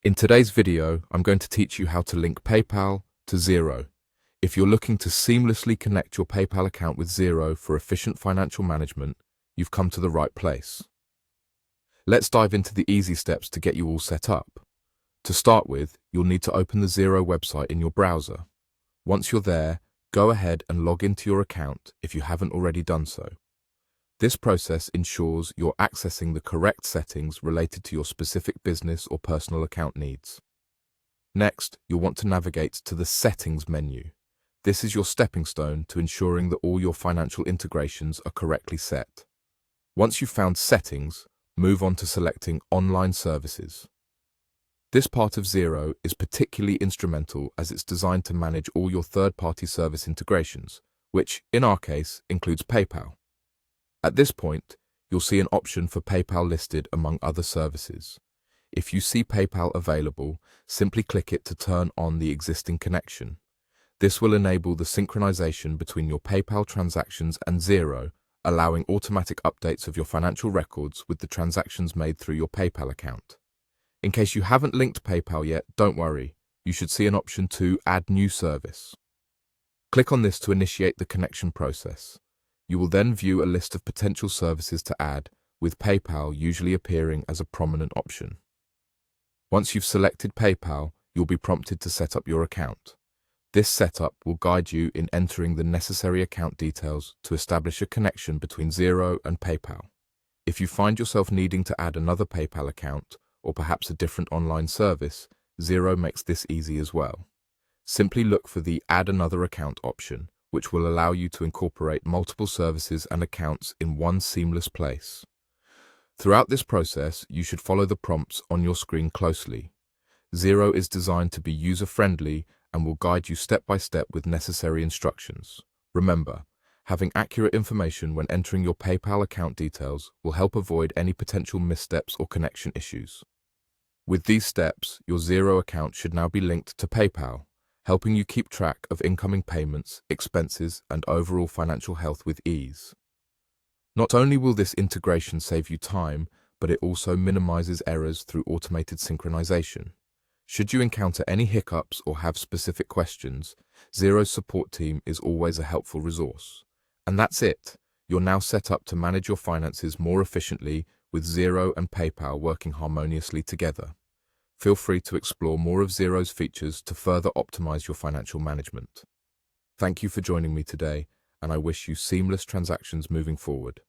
In today's video, I'm going to teach you how to link PayPal to Xero. If you're looking to seamlessly connect your PayPal account with Xero for efficient financial management, you've come to the right place. Let's dive into the easy steps to get you all set up. To start with, you'll need to open the Xero website in your browser. Once you're there, go ahead and log into your account if you haven't already done so. This process ensures you're accessing the correct settings related to your specific business or personal account needs. Next, you'll want to navigate to the Settings menu. This is your stepping stone to ensuring that all your financial integrations are correctly set. Once you've found Settings, move on to selecting Online Services. This part of Xero is particularly instrumental as it's designed to manage all your third-party service integrations, which, in our case, includes PayPal. At this point, you'll see an option for PayPal listed among other services. If you see PayPal available, simply click it to turn on the existing connection. This will enable the synchronization between your PayPal transactions and Xero, allowing automatic updates of your financial records with the transactions made through your PayPal account. In case you haven't linked PayPal yet, don't worry. You should see an option to Add New Service. Click on this to initiate the connection process. You will then view a list of potential services to add, with PayPal usually appearing as a prominent option. Once you've selected PayPal, you'll be prompted to set up your account. This setup will guide you in entering the necessary account details to establish a connection between Xero and PayPal. If you find yourself needing to add another PayPal account, or perhaps a different online service, Xero makes this easy as well. Simply look for the Add Another Account option, which will allow you to incorporate multiple services and accounts in one seamless place. Throughout this process, you should follow the prompts on your screen closely. Xero is designed to be user-friendly and will guide you step by step with necessary instructions. Remember, having accurate information when entering your PayPal account details will help avoid any potential missteps or connection issues. With these steps, your Xero account should now be linked to PayPal, helping you keep track of incoming payments, expenses, and overall financial health with ease. Not only will this integration save you time, but it also minimizes errors through automated synchronization. Should you encounter any hiccups or have specific questions, Xero's support team is always a helpful resource. And that's it. You're now set up to manage your finances more efficiently with Xero and PayPal working harmoniously together. Feel free to explore more of Xero's features to further optimize your financial management. Thank you for joining me today, and I wish you seamless transactions moving forward.